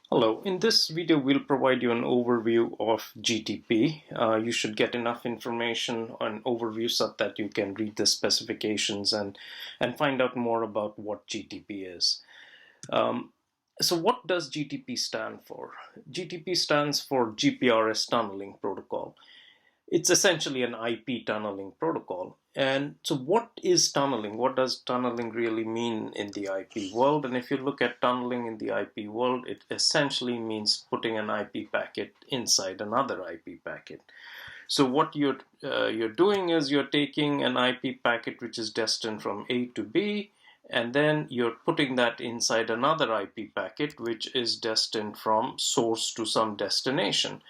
Hello, in this video we'll provide you an overview of GTP. You should get enough information on overview so that you can read the specifications and find out more about what GTP is. So what does GTP stand for? GTP stands for GPRS Tunneling Protocol. It's essentially an IP tunneling protocol. And so what is tunneling? What does tunneling really mean in the IP world? And if you look at tunneling in the IP world, it essentially means putting an IP packet inside another IP packet. So what you're doing is you're taking an IP packet which is destined from A to B, and then you're putting that inside another IP packet which is destined from source to some destination.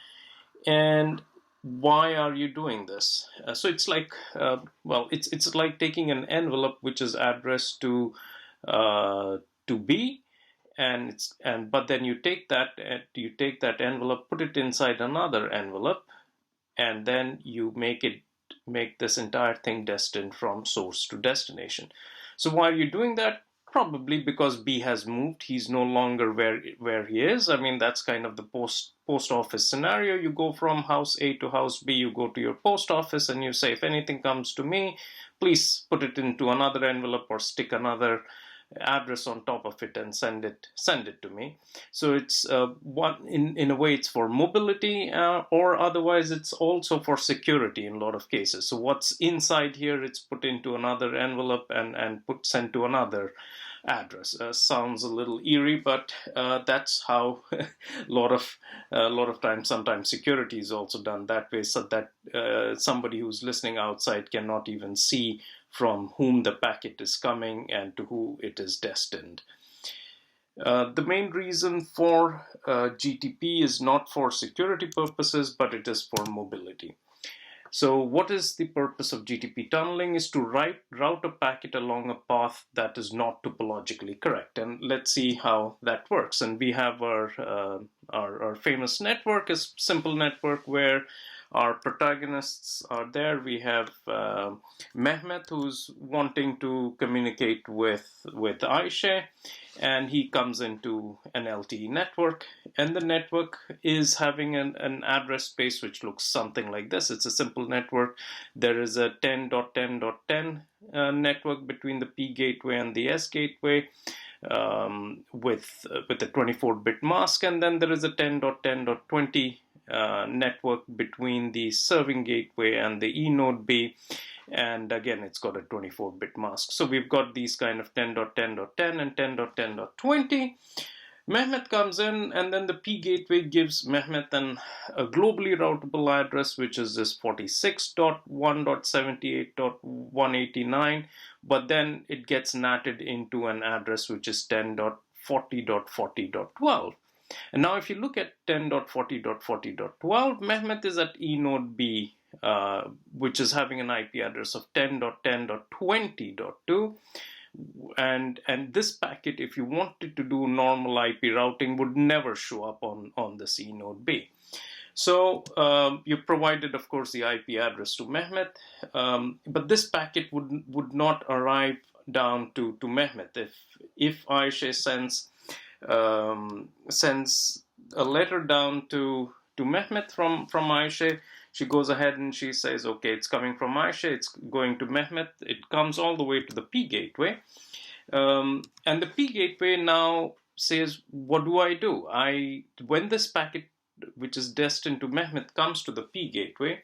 And why are you doing this? So it's like, it's like taking an envelope which is addressed to B, but then you take that envelope, put it inside another envelope, and then you make this entire thing destined from source to destination. So why are you doing that? Probably because B has moved. He's no longer where he is. I mean, that's kind of the post office scenario. You go from house A to house B, you go to your post office and you say, if anything comes to me, please put it into another envelope or stick another address on top of it and send it to me. So it's in a way it's for mobility, or otherwise it's also for security in a lot of cases. So what's inside here, it's put into another envelope and sent to another address. Sounds a little eerie, but that's how a lot of times, sometimes security is also done that way, so that somebody who's listening outside cannot even see from whom the packet is coming and to who it is destined. The main reason for GTP is not for security purposes, but it is for mobility. So what is the purpose of GTP tunneling? Is to route a packet along a path that is not topologically correct. And let's see how that works. And we have our famous network, a simple network where our protagonists are there. We have Mehmet, who's wanting to communicate with Ayşe, and he comes into an LTE network, and the network is having an address space which looks something like this. It's a simple network. There is a 10.10.10 network between the P gateway and the S gateway, with a 24-bit mask, and then there is a 10.10.20 network between the serving gateway and the E node B, and again it's got a 24-bit mask. So we've got these kind of 10.10.10 and 10.10.20. Mehmet comes in, and then the P gateway gives Mehmet a globally routable address, which is this 46.1.78.189, but then it gets natted into an address which is 10.40.40.12. And now if you look at 10.40.40.12, Mehmet is at E node B, which is having an IP address of 10.10.20.2. And this packet, if you wanted to do normal IP routing, would never show up on the C node B. So you provided, of course, the IP address to Mehmet, but this packet would not arrive down to Mehmet. If Ayşe sends a letter down to Mehmet from Ayşe, she goes ahead and she says, okay, it's coming from Ayşe, it's going to Mehmet. It comes all the way to the P gateway. And the P gateway now says, what do I do? When this packet, which is destined to Mehmet, comes to the P gateway,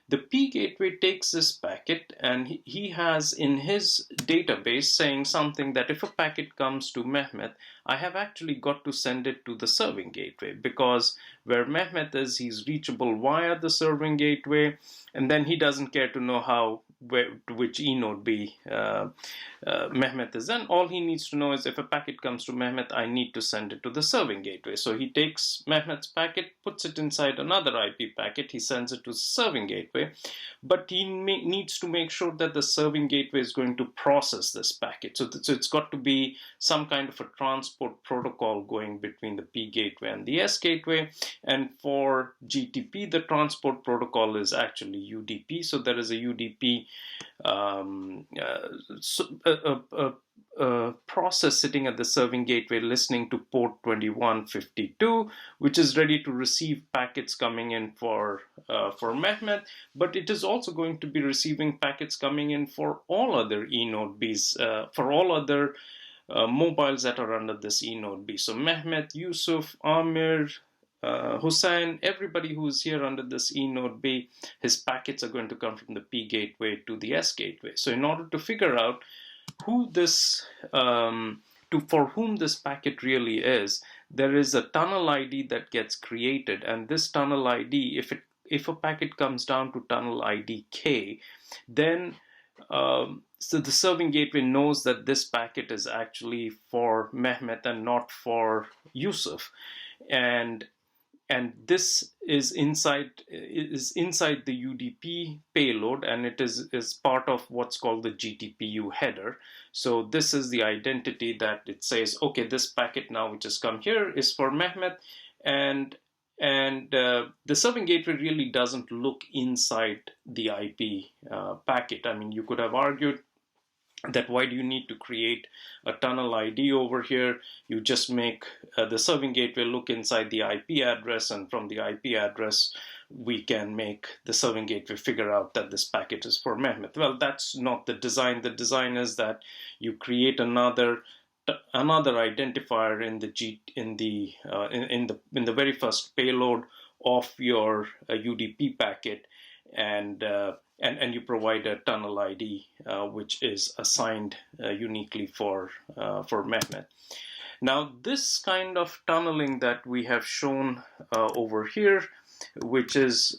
the P gateway takes this packet and he has in his database saying something that if a packet comes to Mehmet, I have actually got to send it to the serving gateway, because where Mehmet is, he's reachable via the serving gateway, and then he doesn't care to know which E node B Mehmet is in. All he needs to know is if a packet comes to Mehmet, I need to send it to the serving gateway. So he takes Mehmet's packet, puts it inside another IP packet, he sends it to the serving gateway, but he needs to make sure that the serving gateway is going to process this packet. So it's got to be some kind of a transport protocol going between the P gateway and the S gateway. And for GTP, the transport protocol is actually UDP. So there is a UDP process sitting at the serving gateway listening to port 2152, which is ready to receive packets coming in for Mehmet, but it is also going to be receiving packets coming in for all other eNode Bs, for all other mobiles that are under this eNode B. So Mehmet, Yusuf, Amir, Hussein, everybody who's here under this eNode B, his packets are going to come from the P gateway to the S gateway. So in order to figure out who this for whom this packet really is, there is a tunnel ID that gets created, and this tunnel ID, if a packet comes down to tunnel ID K, then so the serving gateway knows that this packet is actually for Mehmet and not for Yusuf, and this is inside the UDP payload, and it is part of what's called the GTP-U header. So this is the identity that it says, okay, this packet now which has come here is for Mehmet, and the serving gateway really doesn't look inside the IP packet. I mean, you could have argued that why do you need to create a tunnel ID over here? You just make the serving gateway look inside the IP address, and from the IP address we can make the serving gateway figure out that this packet is for Mehmet. Well, that's not the design. The design is that you create another identifier in the very first payload of your UDP packet, and you provide a tunnel ID which is assigned uniquely for Mehmet. Now, this kind of tunneling that we have shown over here, which is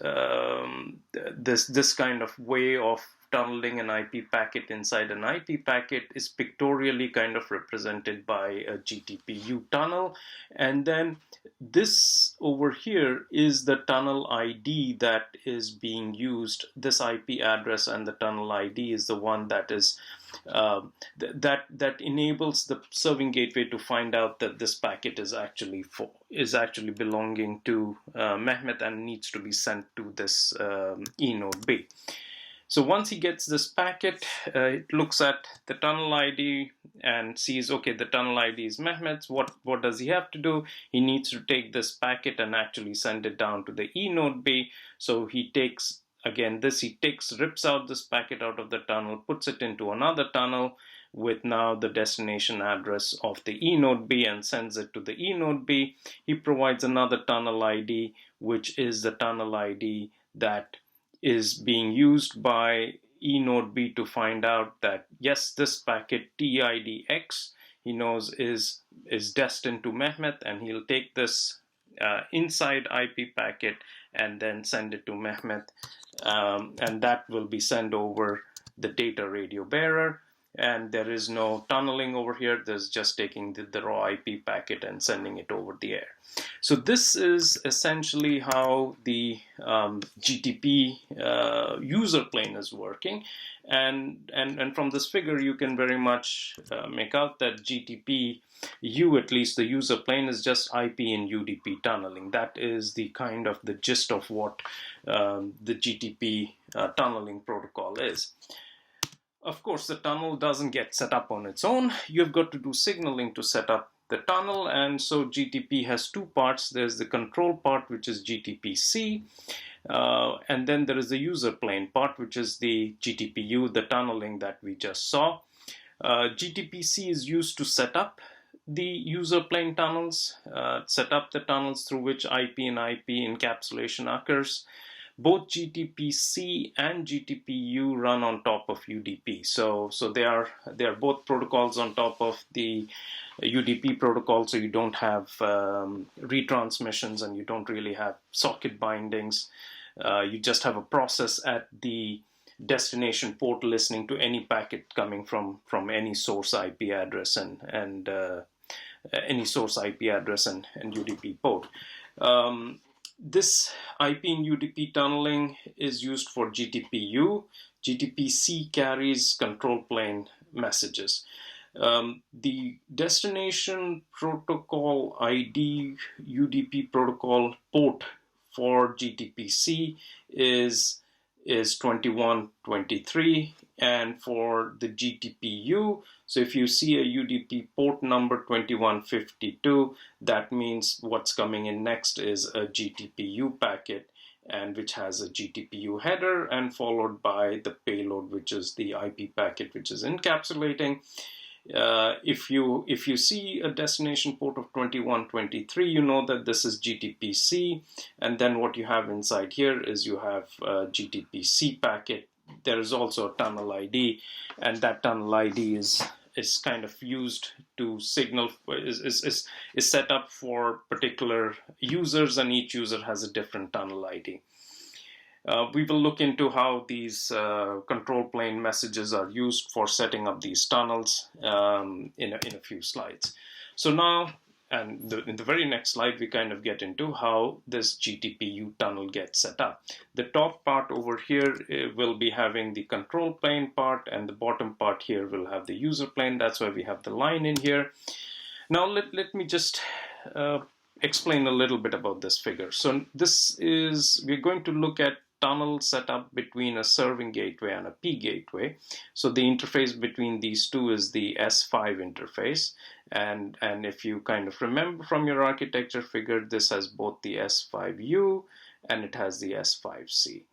this kind of way of tunneling an IP packet inside an IP packet, is pictorially kind of represented by a GTP-U tunnel, and then this over here is the tunnel ID that is being used. This IP address and the tunnel ID is the one that is that enables the serving gateway to find out that this packet is actually belonging to Mehmet and needs to be sent to this eNode B. So once he gets this packet, it looks at the tunnel ID and sees, okay, the tunnel ID is Mehmet's. What does he have to do? He needs to take this packet and actually send it down to the eNode B. So he takes, again, rips out this packet out of the tunnel, puts it into another tunnel with now the destination address of the eNode B, and sends it to the eNode B. He provides another tunnel ID, which is the tunnel ID that is being used by eNode B to find out that yes, this packet TIDX he knows is destined to Mehmet, and he'll take this inside IP packet and then send it to Mehmet, and that will be sent over the data radio bearer. And there is no tunneling over here. There's just taking the raw IP packet and sending it over the air. So this is essentially how the GTP user plane is working. And from this figure, you can very much make out that GTP-U, at least the user plane, is just IP and UDP tunneling. That is the kind of the gist of what the GTP tunneling protocol is. Of course, the tunnel doesn't get set up on its own. You've got to do signaling to set up the tunnel, and so GTP has two parts. There's the control part, which is GTP-C, and then there is the user plane part, which is the GTP-U, the tunneling that we just saw. GTP-C is used to set up the user plane tunnels, set up the tunnels through which IP and IP encapsulation occurs. Both GTP-C and GTP-U run on top of UDP, so they are both protocols on top of the UDP protocol. So you don't have retransmissions, and you don't really have socket bindings. You just have a process at the destination port listening to any packet coming from any source IP address and any source IP address and UDP port. This IP and UDP tunneling is used for GTP-U. GTP-C carries control plane messages. The destination protocol ID UDP protocol port for GTP-C is 2123, and for the GTP-U, So if you see a UDP port number 2152, that means what's coming in next is a GTP-U packet, and which has a GTP-U header, and followed by the payload, which is the IP packet which is encapsulating. If you see a destination port of 2123, you know that this is GTP-C, and then what you have inside here is you have GTP-C packet. There is also a tunnel ID, and that tunnel ID is kind of used to signal, is set up for particular users, and each user has a different tunnel ID. We will look into how these control plane messages are used for setting up these tunnels in a few slides. So now, and in the very next slide, we kind of get into how this GTP-U tunnel gets set up. The top part over here will be having the control plane part, and the bottom part here will have the user plane. That's why we have the line in here. Now let me just explain a little bit about this figure. So we're going to look at tunnel setup between a serving gateway and a P gateway. So the interface between these two is the S5 interface, and if you kind of remember from your architecture figure, this has both the S5U and it has the S5C,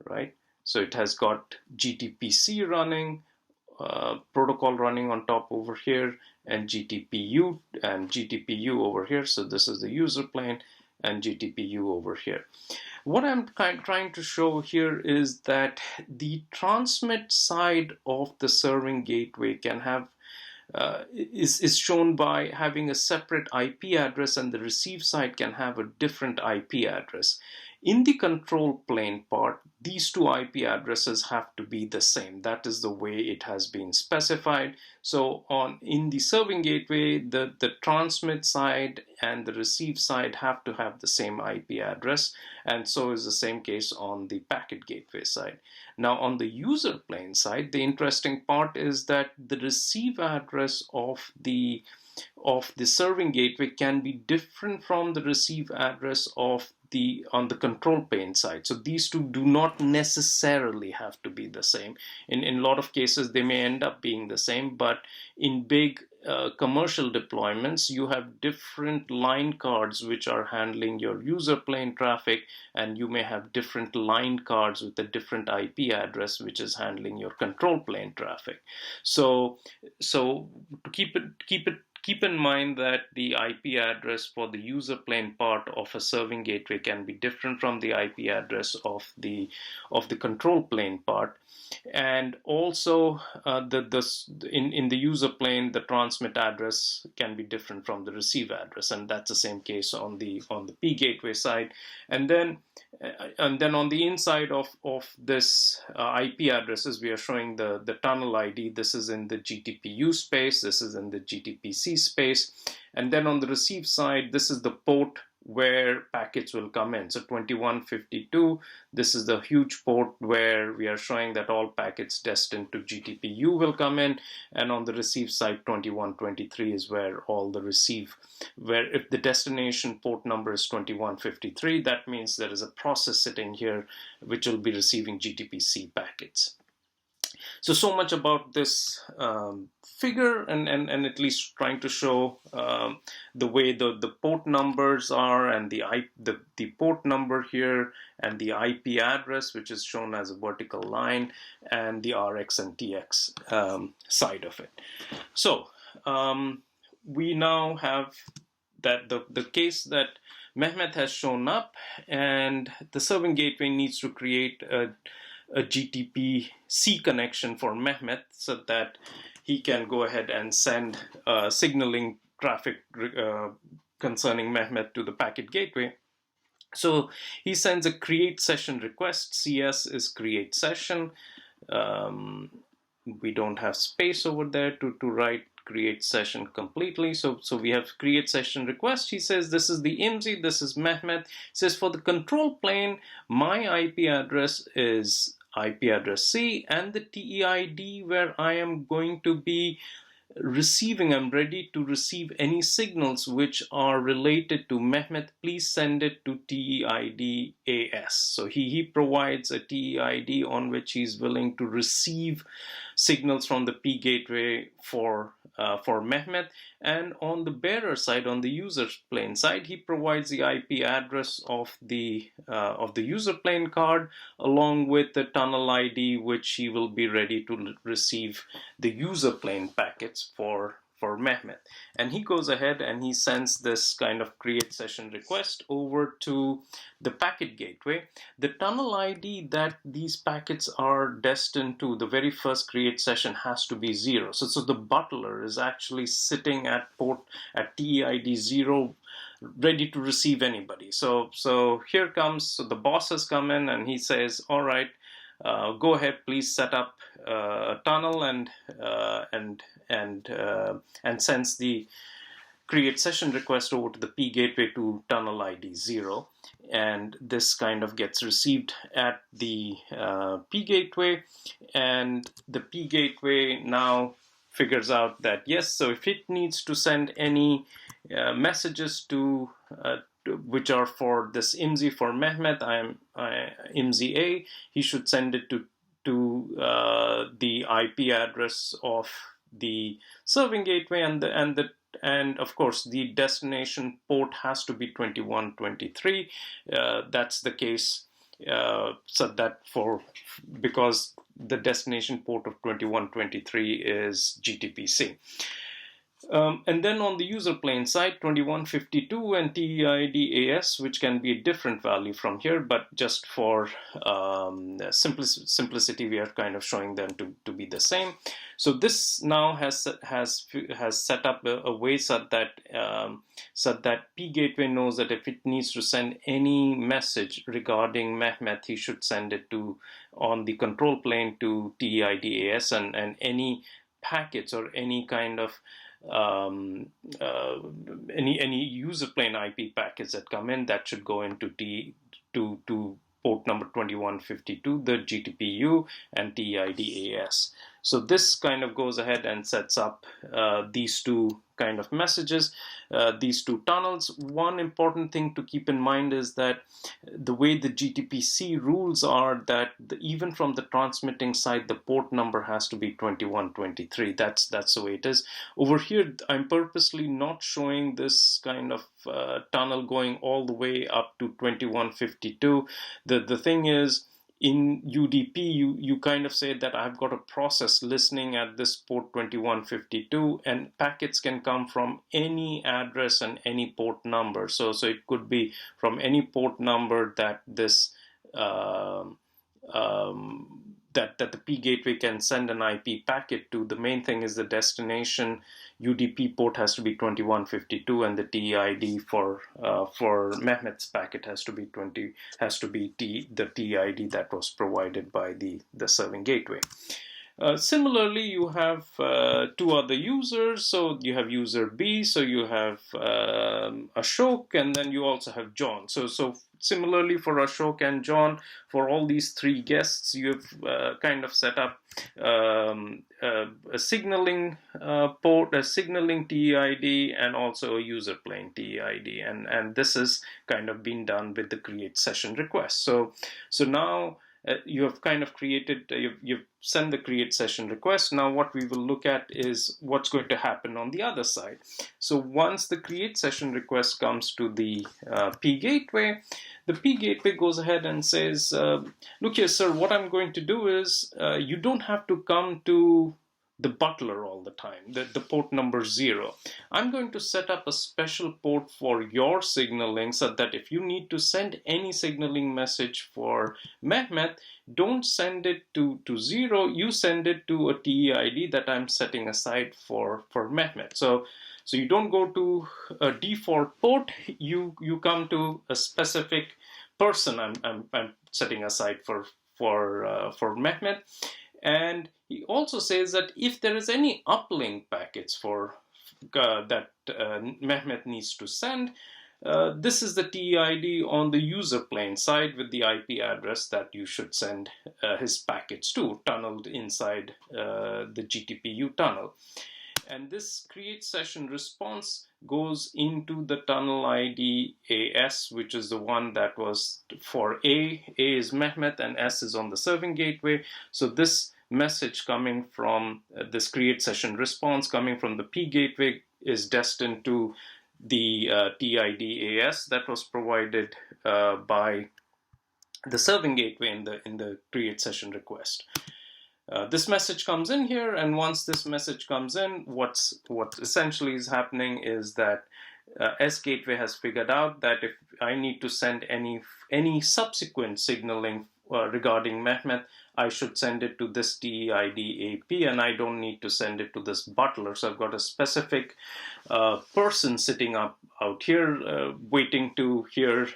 right? So it has got GTP-C running, protocol running on top over here, and GTP-U and GTP-U over here. So this is the user plane, and GTP-U over here. What I'm trying to show here is that the transmit side of the serving gateway can have is shown by having a separate IP address, and the receive side can have a different IP address. In the control plane part, these two IP addresses have to be the same. That is the way it has been specified. So in the serving gateway, the transmit side and the receive side have to have the same IP address, and so is the same case on the packet gateway side. Now on the user plane side, the interesting part is that the receive address of the serving gateway can be different from the receive address on the control plane side. So these two do not necessarily have to be the same. In a lot of cases, they may end up being the same, but in big commercial deployments, you have different line cards which are handling your user plane traffic, and you may have different line cards with a different IP address which is handling your control plane traffic. So to keep in mind that the IP address for the user plane part of a serving gateway can be different from the IP address of the control plane part, and also in the user plane, the transmit address can be different from the receive address, and that's the same case on the P gateway side. And then on the inside of this IP addresses, we are showing the tunnel ID. This is in the GTP-U space, this is in the GTP-C space, and then on the receive side, this is the port where packets will come in. So 2152, this is the huge port where we are showing that all packets destined to GTP-U will come in, and on the receive side, 2123 is where all the receive, where if the destination port number is 2153, that means there is a process sitting here which will be receiving GTP-C packets. So much about this figure, and at least trying to show the way the port numbers are, and the port number here, and the IP address, which is shown as a vertical line, and the RX and TX side of it. So we now have that the case that Mehmet has shown up, and the serving gateway needs to create a GTP-C connection for Mehmet so that he can go ahead and send signaling traffic concerning Mehmet to the packet gateway. So he sends a create session request. CS is create session. We don't have space over there to write create session completely. So we have create session request. He says this is the IMSI, this is Mehmet. He says for the control plane, my IP address is IP address C, and the TEID where I am going to be receiving, I'm ready to receive any signals which are related to Mehmet, please send it to TEID AS. So he provides a TEID on which he's willing to receive signals from the P gateway for Mehmet, and on the bearer side, on the user plane side, he provides the IP address of the user plane card along with the tunnel ID, which he will be ready to receive the user plane packets for Mehmet. And he goes ahead and he sends this kind of create session request over to the packet gateway. The tunnel ID that these packets are destined to, the very first create session, has to be 0. So the butler is actually sitting at port at TEID 0, ready to receive anybody. So here comes, so the boss has come in and he says, all right, go ahead, please set up a tunnel, and sends the create session request over to the P gateway to tunnel ID 0, and this kind of gets received at the P gateway, and the P gateway now figures out that yes, so if it needs to send any messages to which are for this IMSI for Mehmet, IMSI A, he should send it to the IP address of the serving gateway, and of course the destination port has to be 2123. That's the case, so that because the destination port of 2123 is GTP-C. And then on the user plane side, 2152 and TEID AS, which can be a different value from here, but just for simplicity, we are kind of showing them to be the same. So this now has set up a way so that P gateway knows that if it needs to send any message regarding Mehmet, he should send it to on the control plane to TEID AS, and any packets or any kind of any user plane IP packets that come in, that should go into to port number 2152, the GTP-U and TEID AS. So this kind of goes ahead and sets up these two kind of messages, these two tunnels. One important thing to keep in mind is that the way the GTP-C rules are that even from the transmitting side, the port number has to be 2123. That's the way it is. Over here, I'm purposely not showing this kind of tunnel going all the way up to 2152. The thing is, in UDP, you kind of say that I've got a process listening at this port 2152, and packets can come from any address and any port number. So it could be from any port number that this that the P gateway can send an IP packet to. The main thing is the destination UDP port has to be 2152, and the TEID for Mehmet's packet has to be the TEID that was provided by the serving gateway. Similarly, you have two other users. So you have user B, so you have Ashok, and then you also have John. So similarly for Ashok and John, for all these three guests, you have kind of set up a signaling port, a signaling TEID, and also a user plane TEID, and this is kind of been done with the create session request. So now you have kind of created, you've sent the create session request. Now what we will look at is what's going to happen on the other side. So once the create session request comes to the P gateway, the P gateway goes ahead and says, look here, sir, what I'm going to do is you don't have to come to the butler all the time, the port number 0. I'm going to set up a special port for your signaling so that if you need to send any signaling message for Mehmet, don't send it to 0, you send it to a TEID that I'm setting aside for Mehmet. So you don't go to a default port, you come to a specific person I'm setting aside for Mehmet. And he also says that if there is any uplink packets for that Mehmet needs to send, this is the TEID on the user plane side with the IP address that you should send his packets to, tunneled inside the GTP-U tunnel. And this create session response goes into the tunnel ID AS, which is the one that was for A. A is Mehmet and S is on the serving gateway. So this message coming from this create session response coming from the P gateway is destined to the TIDAS that was provided by the serving gateway in the create session request. This message comes in here, and once this message comes in, what essentially is happening is that S gateway has figured out that if I need to send any subsequent signaling regarding Mehmet, I should send it to this TIDAP, and I don't need to send it to this butler. So I've got a specific person sitting out here waiting to hear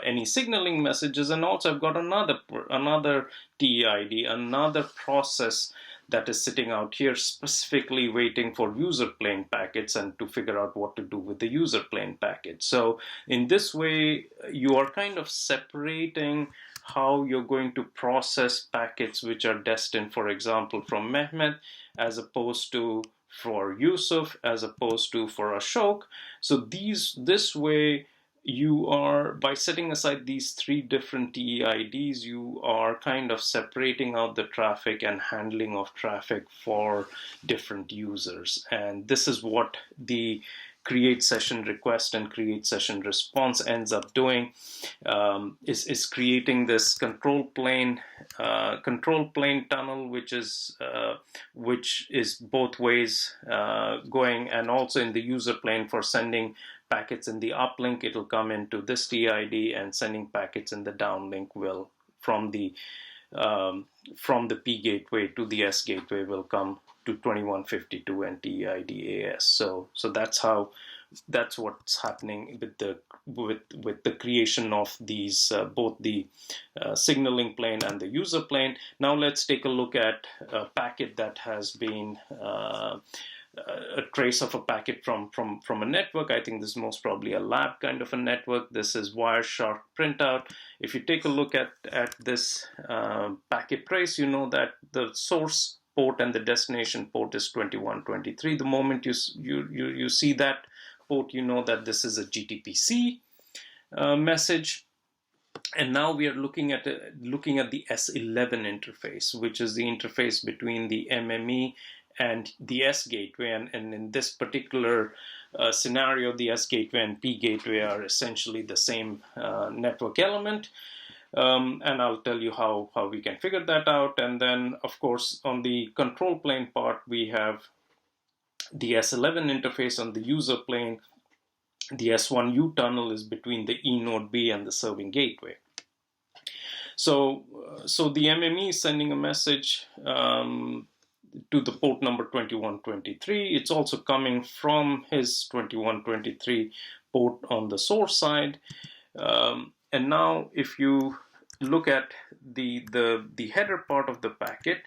any signaling messages, and also I've got another TID, another process that is sitting out here specifically waiting for user plane packets and to figure out what to do with the user plane packet. So in this way, you are kind of separating how you're going to process packets which are destined, for example, from Mehmet, as opposed to for Yusuf, as opposed to for Ashok. So this way, you are, by setting aside these three different TEIDs, you are kind of separating out the traffic and handling of traffic for different users. And this is what the create session request and create session response ends up doing, is creating this control plane tunnel, which is both ways going, and also in the user plane for sending packets in the uplink, it'll come into this TID, and sending packets in the downlink will from the P gateway to the S gateway will come to 2152 and TIDAS. So that's what's happening with the creation of these both the signaling plane and the user plane. Now let's take a look at a packet that has been a trace of a packet from a network. I think this is most probably a lab kind of a network. This is Wireshark printout. If you take a look at this packet trace, you know that the source port and the destination port is 2123. The moment you see that port, you know that this is a GTP-C message. And now we are looking at the S11 interface, which is the interface between the MME and the S gateway. And in this particular scenario, the S gateway and P gateway are essentially the same network element. And I'll tell you how we can figure that out. And then, of course, on the control plane part, we have the S11 interface. On the user plane, the S1U tunnel is between the E node B and the serving gateway. So the MME is sending a message to the port number 2123. It's also coming from his 2123 port on the source side. And now if you look at the header part of the packet,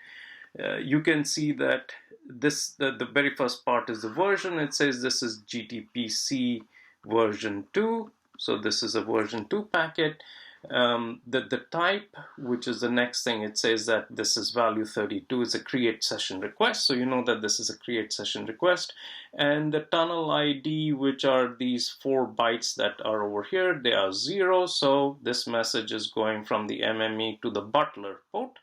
you can see that the very first part is the version. It says this is GTP-C version 2. So this is a version 2 packet. The type, which is the next thing, it says that this is value 32, is a create session request. So you know that this is a create session request. And the tunnel ID, which are these 4 bytes that are over here, they are 0. So this message is going from the MME to the butler port,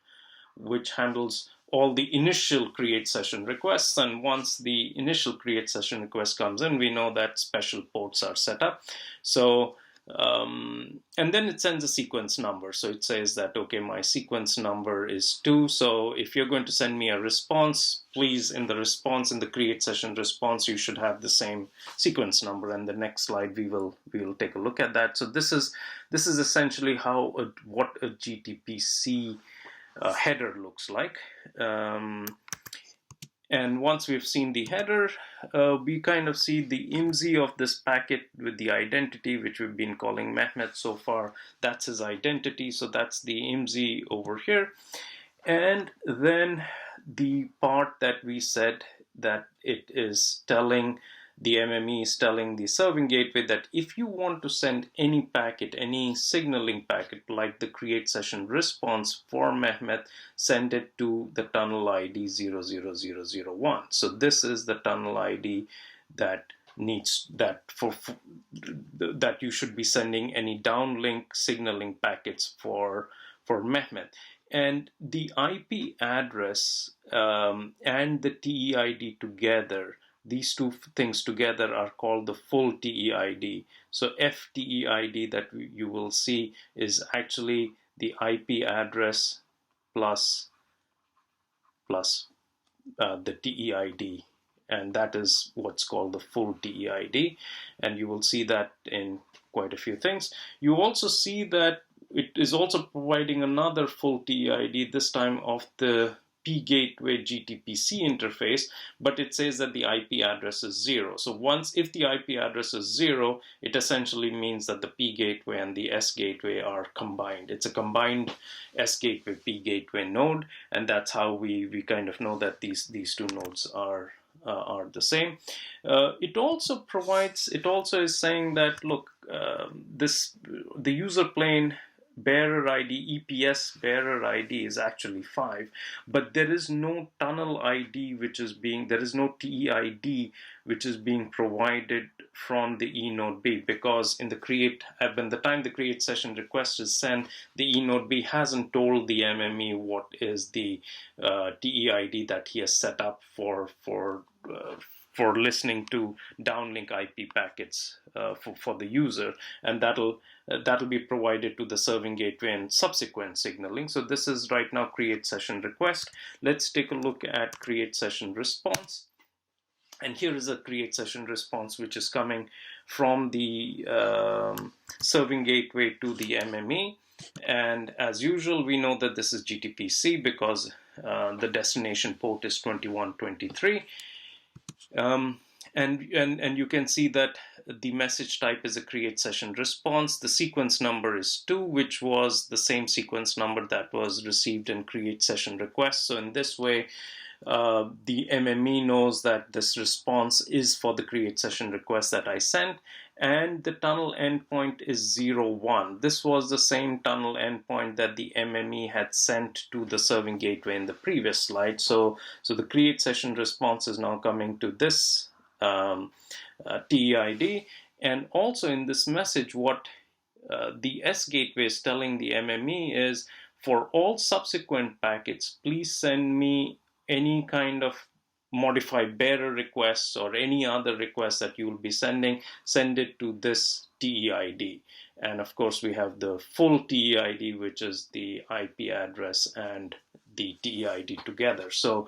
which handles all the initial create session requests. And once the initial create session request comes in, we know that special ports are set up. So and then it sends a sequence number. So it says that, okay, my sequence number is 2. So if you're going to send me a response, please, in the create session response, you should have the same sequence number. And the next slide, we will take a look at that. So this is essentially what a GTP-C header looks like. And once we've seen the header, we kind of see the IMSI of this packet with the identity, which we've been calling Mehmet so far. That's his identity, so that's the IMSI over here. And then the part that we said that it is telling, the MME is telling the serving gateway that if you want to send any packet, any signaling packet like the create session response for Mehmet, send it to the tunnel ID 00001. So this is the tunnel ID that needs that that you should be sending any downlink signaling packets for Mehmet. And the IP address and the TEID together, these two things together are called the full TEID. So FTEID that you will see is actually the IP address plus the TEID, and that is what's called the full TEID, and you will see that in quite a few things. You also see that it is also providing another full TEID, this time of the P gateway GTP-C interface, but it says that the IP address is 0. So if the IP address is 0, it essentially means that the P gateway and the S gateway are combined. It's a combined S gateway P gateway node, and that's how we kind of know that these two nodes are the same. It also is saying that, look, the user plane bearer ID, EPS bearer ID is actually 5, but there is no tunnel ID there is no TEID which is being provided from the eNode B, because when the time the create session request is sent, the eNode B hasn't told the MME what is the TEID that he has set up for listening to downlink IP packets for the user, and that'll be provided to the serving gateway and subsequent signaling. So this is right now create session request. Let's take a look at create session response. And here is a create session response which is coming from the serving gateway to the MME. And as usual, we know that this is GTP-C because the destination port is 2123. And you can see that the message type is a create session response. The sequence number is 2, which was the same sequence number that was received in create session request. So in this way, the MME knows that this response is for the create session request that I sent, and the tunnel endpoint is 01. This was the same tunnel endpoint that the MME had sent to the serving gateway in the previous slide. So the create session response is now coming to this TEID, and also in this message, what the S gateway is telling the MME is, for all subsequent packets, please send me any kind of modified bearer requests or any other requests that you will be sending, send it to this TEID. And of course, we have the full TEID, which is the IP address and the TEID together. So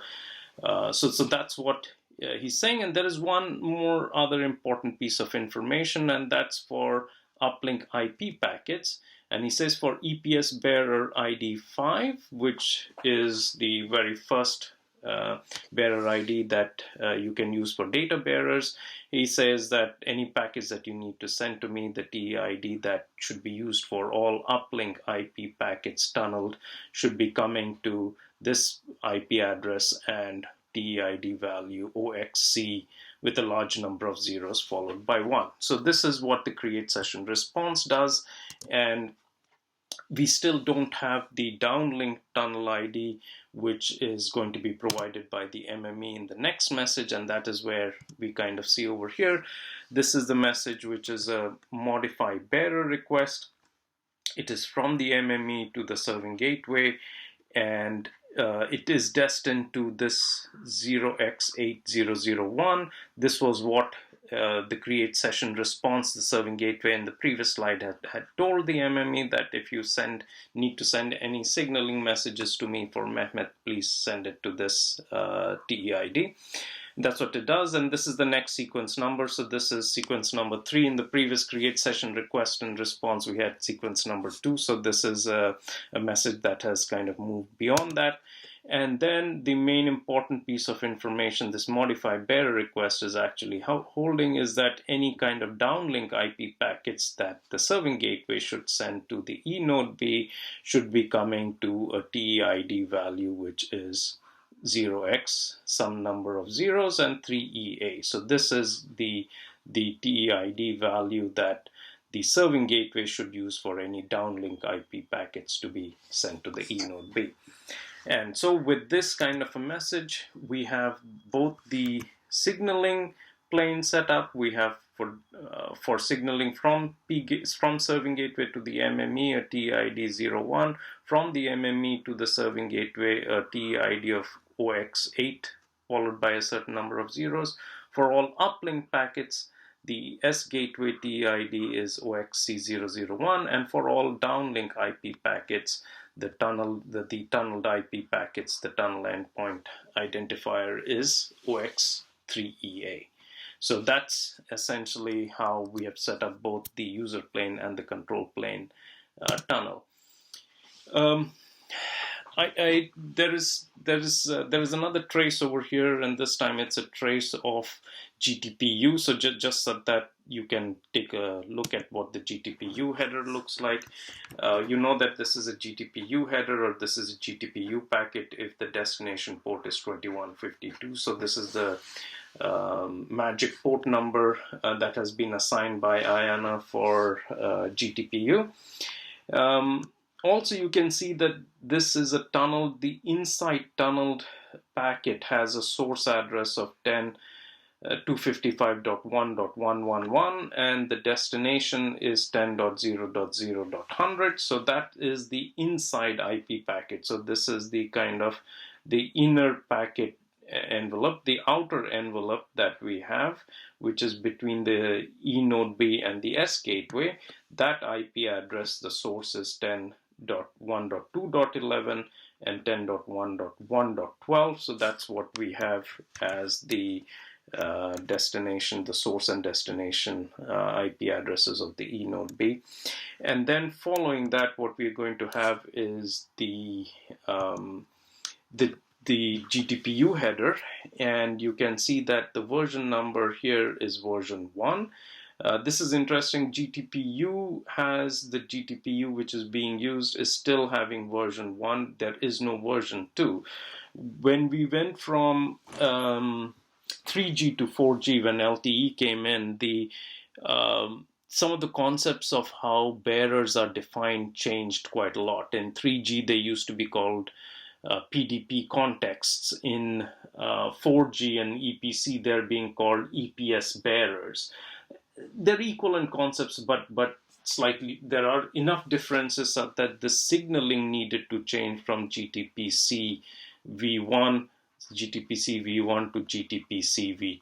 that's what he's saying. And there is one more other important piece of information, and that's for uplink IP packets. And he says for EPS bearer ID 5, which is the very first bearer ID that you can use for data bearers, he says that any package that you need to send to me, the TEID that should be used for all uplink IP packets tunneled should be coming to this IP address and TEID value OXC with a large number of zeros followed by 1. So this is what the create session response does, and we still don't have the downlink tunnel ID, which is going to be provided by the MME in the next message, and that is where we kind of see over here. This is the message which is a modify bearer request. It is from the MME to the serving gateway, and it is destined to this 0x8001. This was what the create session response, the serving gateway in the previous slide had told the MME, that if you need to send any signaling messages to me for Mehmet, please send it to this TEID. That's what it does, and this is the next sequence number. So this is sequence number 3. In the previous create session request and response, we had sequence number 2. So this is a message that has kind of moved beyond that. And then the main important piece of information this modify bearer request is actually holding is that any kind of downlink IP packets that the serving gateway should send to the eNode B should be coming to a TEID value, which is 0x, some number of zeros, and 3EA. So this is the TEID value that the serving gateway should use for any downlink IP packets to be sent to the eNode B. And so with this kind of a message, we have both the signaling plane setup, we have for signaling from serving gateway to the MME a TID 01, from the MME to the serving gateway a TID of OX8 followed by a certain number of zeros. For all uplink packets, the S gateway TID is OXC001, and for all downlink IP packets, the tunneled IP packets, the tunnel endpoint identifier is OX3EA. So that's essentially how we have set up both the user plane and the control plane tunnel. There is another trace over here, and this time it's a trace of GTP-U. So just so that you can take a look at what the GTP-U header looks like. You know that this is a GTP-U header, or this is a GTP-U packet if the destination port is 2152. So this is the magic port number that has been assigned by IANA for GTP-U. Also, you can see that this is a tunnel. The inside tunneled packet has a source address of 10.255.1.111, and the destination is 10.0.0.100. So that is the inside IP packet. So this is the kind of the inner packet envelope. The outer envelope that we have, which is between the E node B and the S gateway, that IP address, the source is 10.1.2.11 and 10.1.1.12. So that's what we have as the destination, the source and destination IP addresses of the E node B. And then following that, what we're going to have is the GTP-U header, and you can see that the version number here is version 1. This is interesting. GTP-U has the GTP-U which is being used is still having version 1. There is no version 2. When we went from 3G to 4G, when LTE came in, some of the concepts of how bearers are defined changed quite a lot. In 3G, they used to be called PDP contexts. In 4G and EPC, they're being called EPS bearers. They're equivalent concepts, but slightly, there are enough differences that the signaling needed to change from GTP-C V1 to GTP-C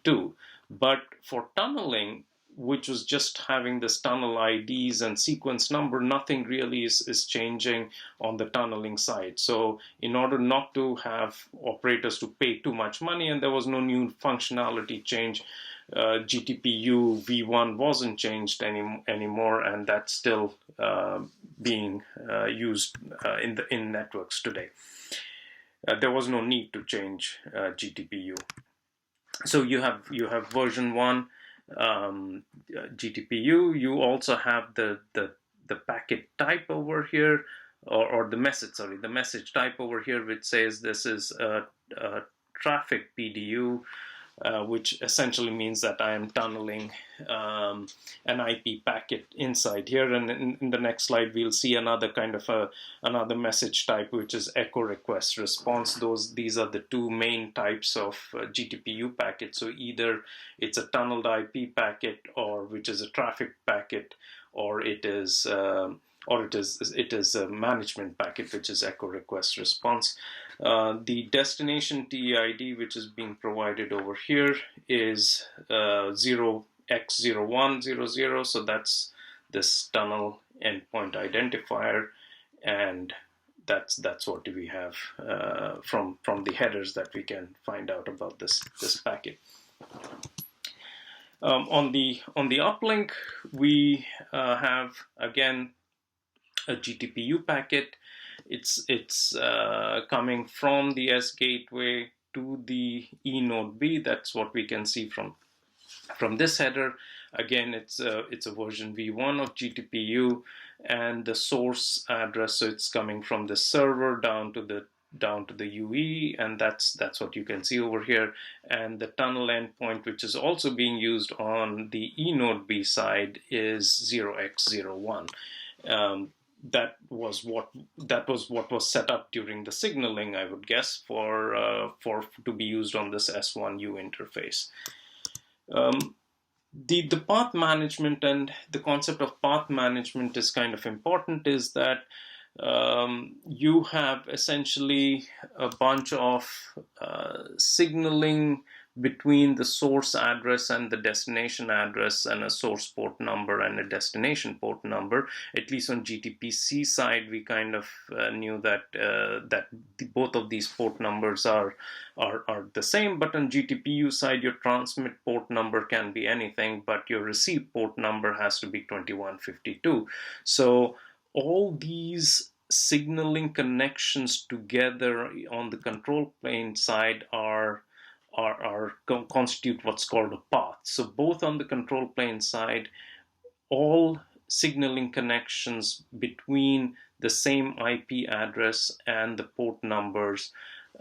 V2. But for tunneling, which was just having this tunnel IDs and sequence number, nothing really is changing on the tunneling side. So in order not to have operators to pay too much money, and there was no new functionality change, GTP-U V1 wasn't changed anymore, and that's still being used in networks today. There was no need to change GTP-U. So you have version 1 GTP-U. You also have the packet type over here, or the message type over here, which says this is a traffic PDU, which essentially means that I am tunneling an IP packet inside here. And in the next slide, we'll see another kind of another message type, which is echo request response. These are the two main types of GTP-U packets. So either it's a tunneled IP packet, or which is a traffic packet, or it is a management packet, which is echo request response. The destination TID, which is being provided over here, is 0x0100. So that's this tunnel endpoint identifier, and that's what we have from the headers that we can find out about this packet. On the uplink, we have again a GTP-U packet. It's coming from the S gateway to the E node B. That's what we can see from this header. Again, it's a version V1 of GTP-U, and the source address, so it's coming from the server down to the UE, and that's what you can see over here. And the tunnel endpoint, which is also being used on the E node B side, is 0x01. That was what was set up during the signaling, I would guess, for to be used on this S1U interface. The path management and the concept of path management is kind of important, is that you have essentially a bunch of signaling between the source address and the destination address, and a source port number and a destination port number. At least on GTP-C side, we kind of knew that both of these port numbers are the same. But on GTP-U side, your transmit port number can be anything, but your receive port number has to be 2152. So all these signaling connections together on the control plane side constitute what's called a path. So both on the control plane side, all signaling connections between the same IP address and the port numbers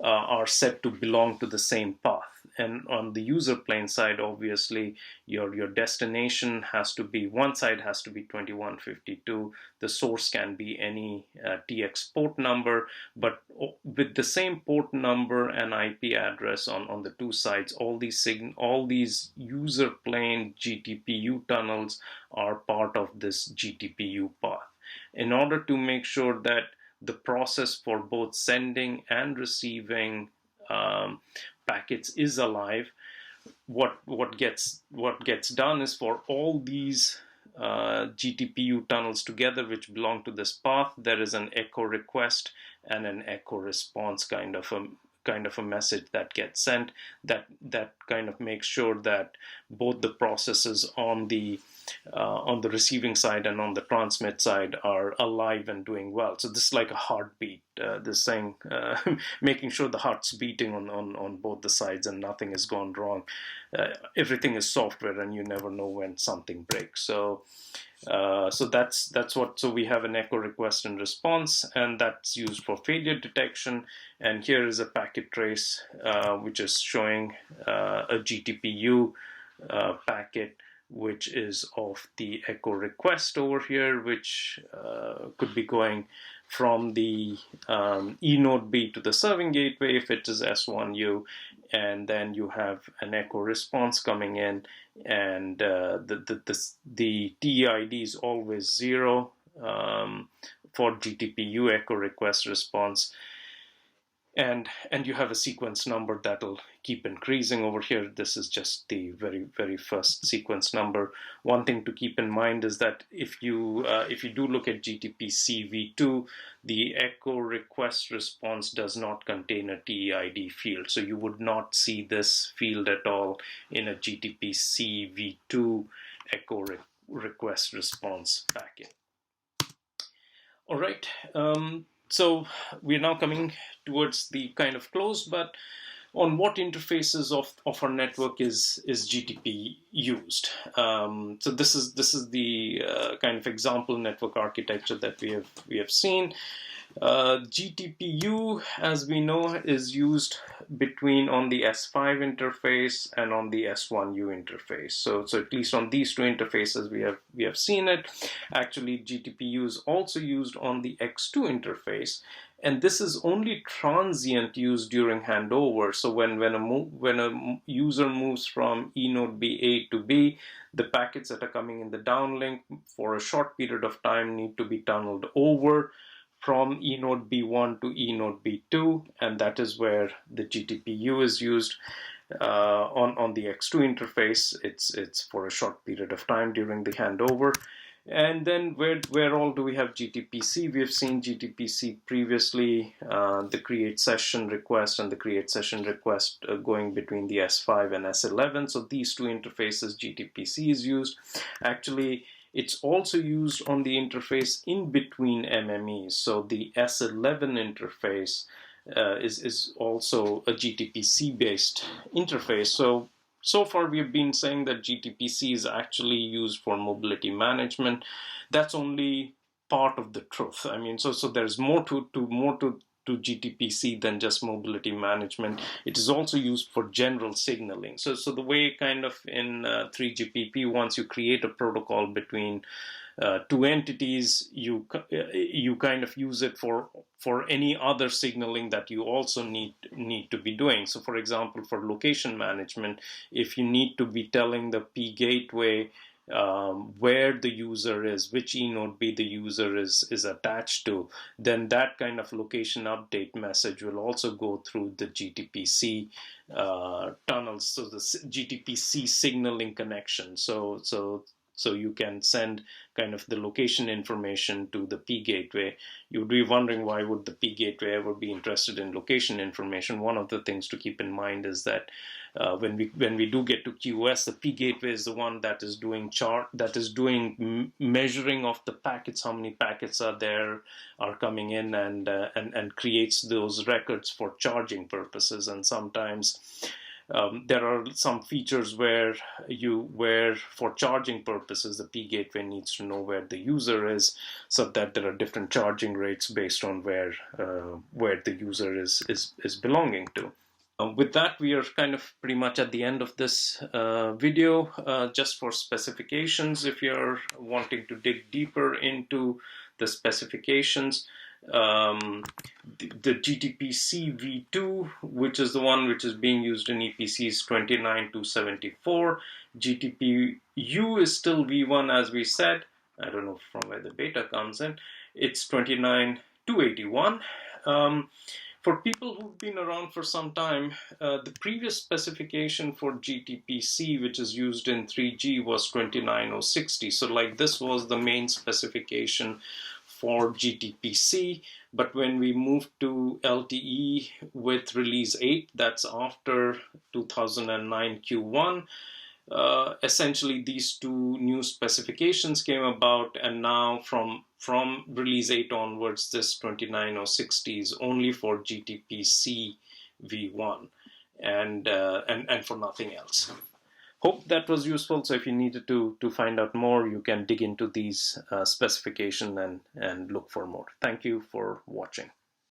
are said to belong to the same path. And on the user plane side, obviously, your destination has to be, one side has to be 2152. The source can be any TX port number, but with the same port number and IP address on the two sides, all these user plane GTP-U tunnels are part of this GTP-U path. In order to make sure that the process for both sending and receiving packets is alive, what gets done is, for all these GTP-U tunnels together which belong to this path, there is an echo request and an echo response kind of a message that gets sent, that kind of makes sure that both the processes on the receiving side and on the transmit side are alive and doing well. So this is like a heartbeat, this thing, making sure the heart's beating on both the sides and nothing has gone wrong. Everything is software, and you never know when something breaks. So that's what. So we have an echo request and response, and that's used for failure detection. And here is a packet trace which is showing a GTP-U packet, which is of the echo request over here, which could be going from the E node B to the serving gateway if it is S1U, and then you have an echo response coming in, and the TEID is always 0 for GTP-U echo request response. And you have a sequence number that'll keep increasing over here. This is just the very, very first sequence number. One thing to keep in mind is that if you do look at GTP-C v2, the echo request response does not contain a TEID field. So you would not see this field at all in a GTP-C v2 echo request response packet. All right. So we're now coming towards the kind of close, but on what interfaces of our network is GTP used? So this is the kind of example network architecture that we have seen. GTP-U, as we know, is used between on the S5 interface and on the S1U interface. So at least on these two interfaces we have seen it. Actually, GTP-U is also used on the X2 interface, and this is only transient use during handover. So when a user moves from E node B A to B, the packets that are coming in the downlink for a short period of time need to be tunneled over from E node B1 to E node B2, and that is where the GTP-U is used. On the X2 interface, it's for a short period of time during the handover. And then where all do we have GTP-C? We have seen GTP-C previously, the create session request and the create session request going between the S5 and S11. So these two interfaces, GTP-C is used. Actually, it's also used on the interface in between MMEs. So the S11 interface is also a GTP-C based interface. So far we have been saying that GTP-C is actually used for mobility management. That's only part of the truth. I mean, so there's more to GTP-C than just mobility management. It is also used for general signaling. So the way kind of in 3GPP, once you create a protocol between two entities, you kind of use it for any other signaling that you also need to be doing. So for example, for location management, if you need to be telling the P gateway where the user is, which enode B the user is attached to, then that kind of location update message will also go through the GTP-C tunnels, so the GTP-C signaling connection. So you can send kind of the location information to the P gateway. You'd be wondering, why would the P gateway ever be interested in location information? One of the things to keep in mind is that when we do get to QoS, the P gateway is the one that is doing measuring of the packets, how many packets are coming in, and creates those records for charging purposes. And sometimes there are some features where for charging purposes, the P gateway needs to know where the user is, so that there are different charging rates based on where the user is belonging to. With that, we are kind of pretty much at the end of this video. Just for specifications, if you're wanting to dig deeper into the specifications, the GTP-C V2, which is the one which is being used in EPCs 29274. GTP-U is still V1, as we said. I don't know from where the beta comes in. It's 29281. For people who've been around for some time, the previous specification for GTP-C, which is used in 3G, was 29060. So like, this was the main specification for GTP-C. But when we moved to LTE with release 8, that's after 2009 Q1, essentially these two new specifications came about, and now from release 8 onwards, this 29060 is only for GTP-C V1 and for nothing else. Hope that was useful. So if you needed to find out more, you can dig into these specifications and look for more. Thank you for watching.